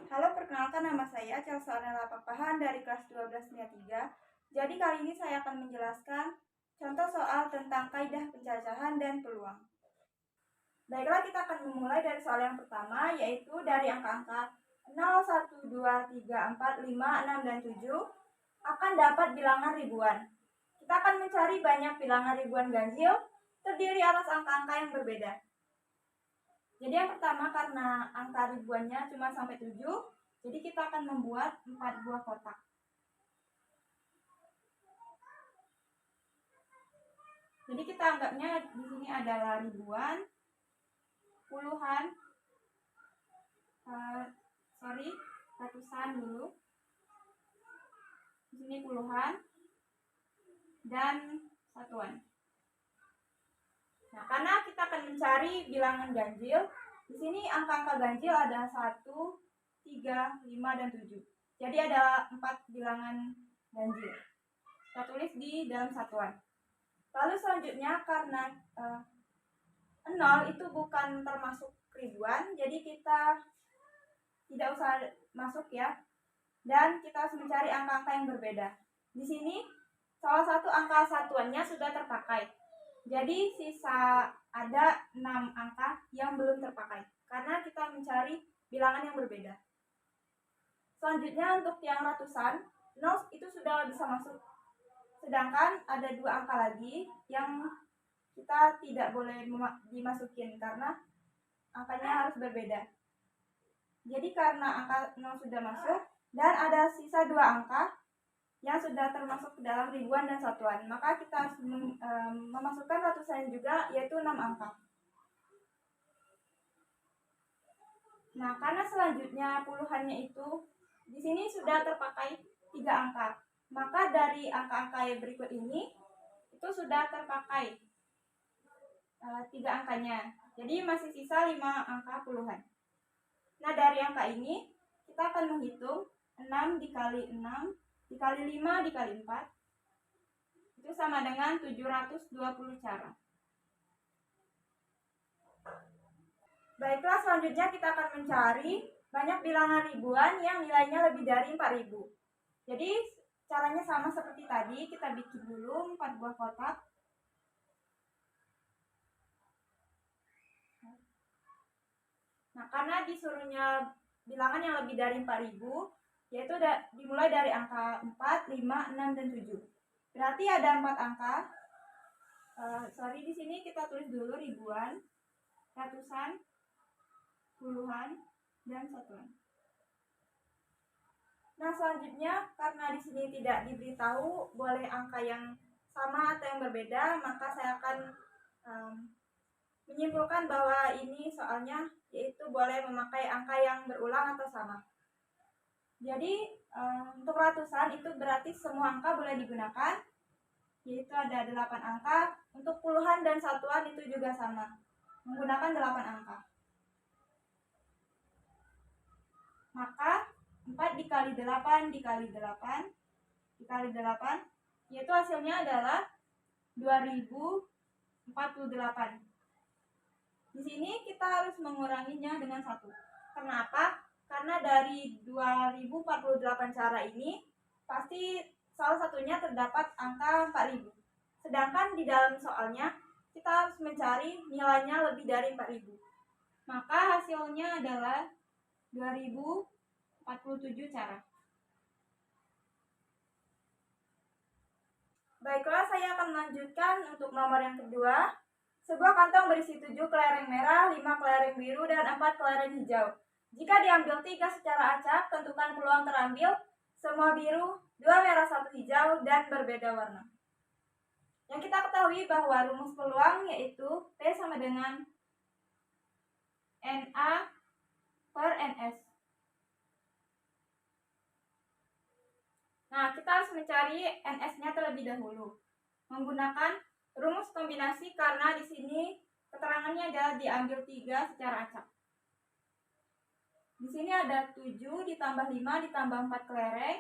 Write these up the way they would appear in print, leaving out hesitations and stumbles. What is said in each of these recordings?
Halo, perkenalkan nama saya Chelsea Ornella Papahan dari kelas 12 MIA 3. Jadi kali ini saya akan menjelaskan contoh soal tentang kaidah pencacahan dan peluang. Baiklah, kita akan memulai dari soal yang pertama, yaitu dari angka-angka 0, 1, 2, 3, 4, 5, 6, dan 7 akan dapat bilangan ribuan. Kita akan mencari banyak bilangan ribuan ganjil terdiri atas angka-angka yang berbeda. Jadi yang pertama, karena angka ribuannya cuma sampai 7, jadi kita akan membuat 4 buah kotak. Jadi kita anggapnya di sini adalah ribuan, puluhan, ratusan dulu. Di sini puluhan dan satuan. Nah, karena kita akan mencari bilangan ganjil, di sini angka-angka ganjil ada 1, 3, 5, dan 7. Jadi ada 4 bilangan ganjil. Kita tulis di dalam satuan. Lalu selanjutnya, karena 0 itu bukan termasuk ribuan, jadi kita tidak usah masuk ya. Dan kita harus mencari angka-angka yang berbeda. Di sini salah satu angka satuannya sudah terpakai. Jadi sisa ada 6 angka yang belum terpakai karena kita mencari bilangan yang berbeda. Selanjutnya untuk yang ratusan, 0 itu sudah bisa masuk. Sedangkan ada 2 angka lagi yang kita tidak boleh dimasukin karena angkanya harus berbeda. Jadi karena angka 0 sudah masuk dan ada sisa 2 angka yang sudah termasuk ke dalam ribuan dan satuan, maka kita harus memasukkan ratusan juga, yaitu 6 angka. Nah, karena selanjutnya puluhannya itu di sini sudah terpakai 3 angka, maka dari angka-angka yang berikut ini itu sudah terpakai 3 angkanya. Jadi masih sisa 5 angka puluhan. Nah, dari angka ini kita akan menghitung 6 dikali 6 dikali 5 dikali 4 itu sama dengan 720 cara. Baiklah, selanjutnya kita akan mencari banyak bilangan ribuan yang nilainya lebih dari 4000. Jadi caranya sama seperti tadi, kita bikin dulu 4 buah kotak. Nah, karena disuruhnya bilangan yang lebih dari 4000, yaitu dimulai dari angka 4, 5, 6, dan 7. Berarti ada 4 angka. Di sini kita tulis dulu ribuan, ratusan, puluhan, dan satuan. Nah, selanjutnya karena di sini tidak diberitahu boleh angka yang sama atau yang berbeda, maka saya akan menyimpulkan bahwa ini soalnya yaitu boleh memakai angka yang berulang atau sama. Jadi untuk ratusan itu berarti semua angka boleh digunakan, yaitu ada 8 angka. Untuk puluhan dan satuan itu juga sama, menggunakan 8 angka. Maka 4 dikali 8 dikali 8 dikali 8, yaitu hasilnya adalah 2048. Di sini kita harus menguranginya dengan 1. Kenapa? Karena dari 2048 cara ini pasti salah satunya terdapat angka 4000. Sedangkan di dalam soalnya kita harus mencari nilainya lebih dari 4000. Maka hasilnya adalah 2047 cara. Baiklah, saya akan melanjutkan untuk nomor yang kedua. Sebuah kantong berisi 7 kelereng merah, 5 kelereng biru, dan 4 kelereng hijau. Jika diambil 3 secara acak, tentukan peluang terambil semua biru, 2 merah, 1 hijau, dan berbeda warna. Yang kita ketahui bahwa rumus peluang yaitu P sama dengan NA per NS. Nah, kita harus mencari NS-nya terlebih dahulu menggunakan rumus kombinasi, karena di sini keterangannya adalah diambil 3 secara acak. Di sini ada 7 ditambah 5 ditambah 4 kelereng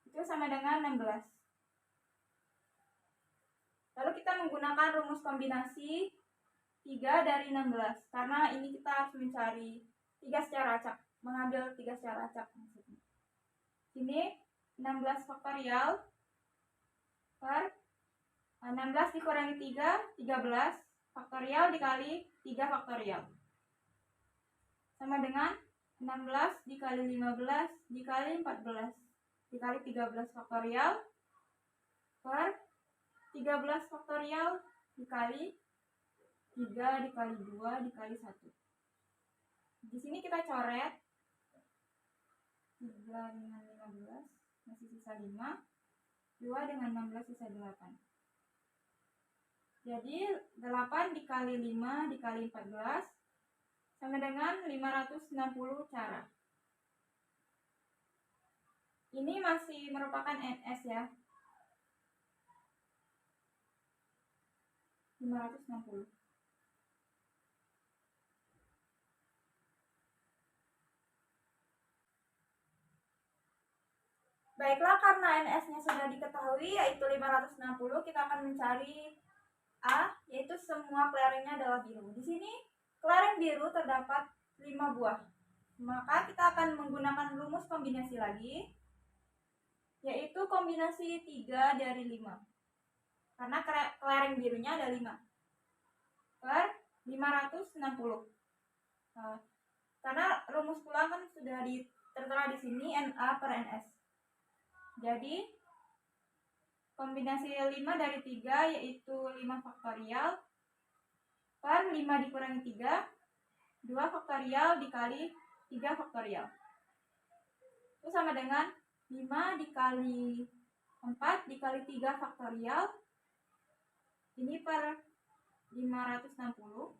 itu sama dengan 16. Lalu kita menggunakan rumus kombinasi 3 dari 16, karena ini kita harus mencari 3 secara acak. Mengambil 3 secara acak maksudnya. Ini 16 faktorial per 16 dikurangi 3, 13 faktorial dikali 3 faktorial. Sama dengan 16 dikali 15 dikali 14 dikali 13 faktorial per 13 faktorial dikali 3 dikali 2 dikali 1. Di sini kita coret 3 dengan 15 masih sisa 5, 2 dengan 16 sisa 8. Jadi 8 dikali 5 dikali 14 sama dengan 560 cara. Ini masih merupakan NS ya. 560. Baiklah, karena NS-nya sudah diketahui yaitu 560, kita akan mencari A, yaitu semua kelerengnya adalah biru. Di sini kelereng biru terdapat 5 buah. Maka kita akan menggunakan rumus kombinasi lagi, yaitu kombinasi 3 dari 5. Karena kelereng birunya ada 5 per 560. Karena rumus pulang kan sudah tertera di sini NA per NS. Jadi kombinasi 5 dari 3 yaitu 5 faktorial per 5 dikurangi 3, 2 faktorial dikali 3 faktorial. Itu sama dengan 5 dikali 4 dikali 3 faktorial. Ini per 560.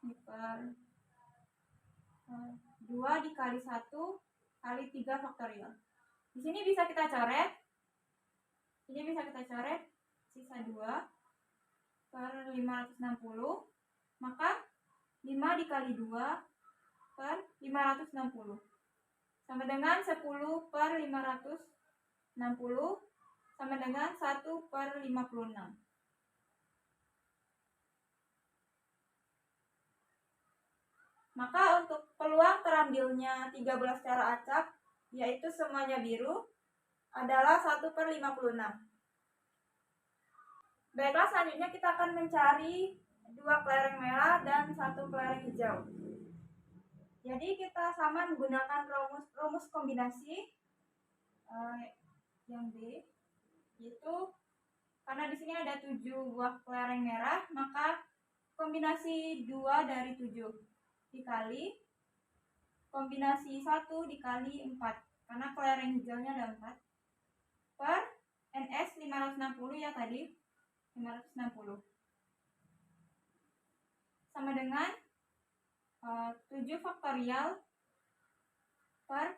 Ini per 2 dikali 1 kali 3 faktorial. Di sini bisa kita coret. Ini bisa kita coret sisa 2 per 560. Maka 5 dikali 2 per 560 sama dengan 10 per 560 sama dengan 1 per 56. Maka untuk peluang terambilnya 13 secara acak, yaitu semuanya biru, adalah 1 per 56. Baiklah, selanjutnya kita akan mencari 2 kelereng merah dan 1 kelereng hijau. Jadi kita sama menggunakan rumus kombinasi yang B, yaitu karena di sini ada 7 buah kelereng merah, maka kombinasi 2 dari 7 dikali kombinasi 1 dikali 4, karena kelereng hijaunya ada 4, per NS 560 ya tadi, 560 sama dengan 7 faktorial per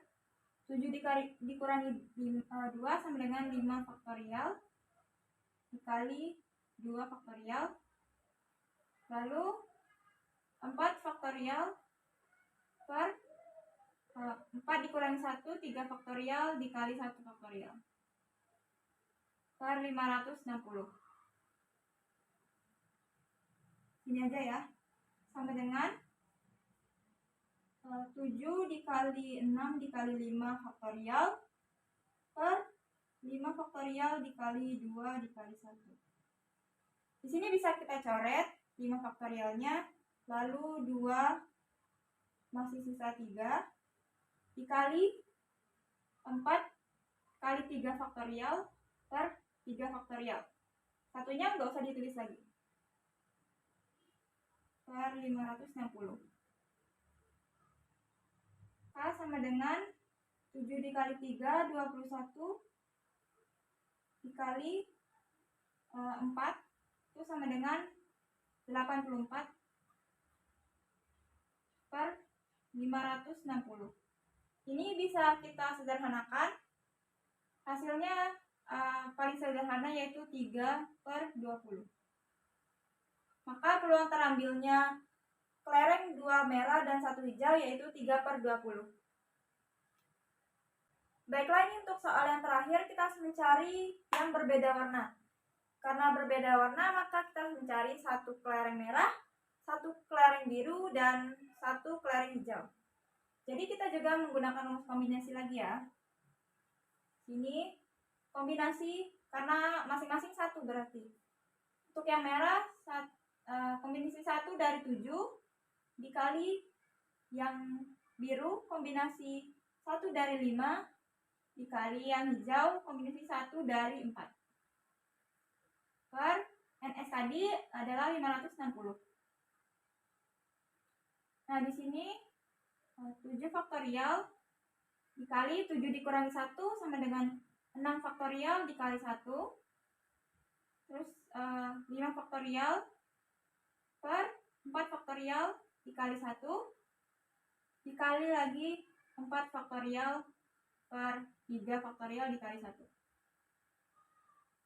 7 dikurangi 2 sama dengan 5 faktorial dikali 2 faktorial, lalu 4 faktorial per 4 dikurangi 1, 3 faktorial dikali 1 faktorial per 560. Ini aja ya, sama dengan 7 dikali 6 dikali 5 faktorial per 5 faktorial dikali 2 dikali 1. Di sini bisa kita coret 5 faktorialnya, lalu 2 masih sisa 3 dikali 4 kali 3 faktorial per 3 faktorial. Satunya nggak usah ditulis lagi. Per 560. K sama dengan 7 dikali 3, 21 dikali 4 itu sama dengan 84 per 560. Ini bisa kita sederhanakan. Hasilnya paling sederhana yaitu 3 per 20. Maka peluang terambilnya kelereng 2 merah dan 1 hijau yaitu 3 per 20. Baiklah, ini untuk soal yang terakhir kita harus mencari yang berbeda warna. Karena berbeda warna maka kita harus mencari 1 kelereng merah, 1 kelereng biru, dan 1 kelereng hijau. Jadi kita juga menggunakan rumus kombinasi lagi ya. Ini kombinasi karena masing-masing 1 berarti. Untuk yang merah kombinasi 1 dari 7 dikali yang biru kombinasi 1 dari 5 dikali yang hijau kombinasi 1 dari 4 per NS tadi adalah 560. Nah, di sini 7 faktorial dikali 7 dikurangi 1 sama dengan 6 faktorial dikali 1. Terus 5 faktorial per 4 faktorial dikali 1 dikali lagi 4 faktorial per 3 faktorial dikali 1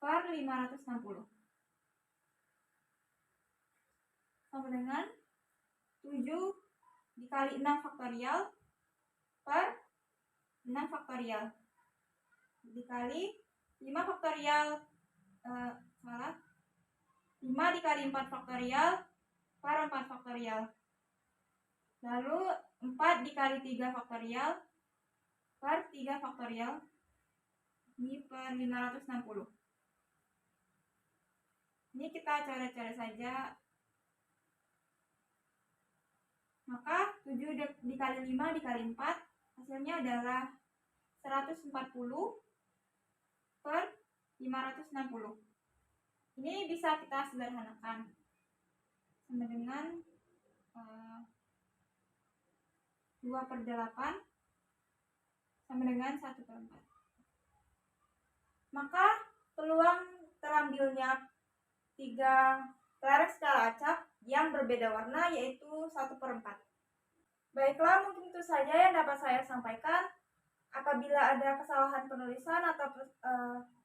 per 560 sama dengan 7 dikali 6 faktorial per 6 faktorial dikali 5 faktorial 5 dikali 4 faktorial per 4 faktorial, lalu 4 dikali 3 faktorial per 3 faktorial ini per 560. Ini kita coret-coret saja. Maka 7 dikali 5 dikali 4 hasilnya adalah 140 per 560. Ini bisa kita sederhanakan sama dengan 2/8 sama dengan 1/4. Maka peluang terambilnya 3 kelereng skala acak yang berbeda warna yaitu 1/4. Baiklah, mungkin itu saja yang dapat saya sampaikan. Apabila ada kesalahan penulisan atau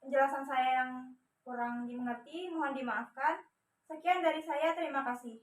penjelasan saya yang kurang dimengerti, mohon dimaafkan. Sekian dari saya, terima kasih.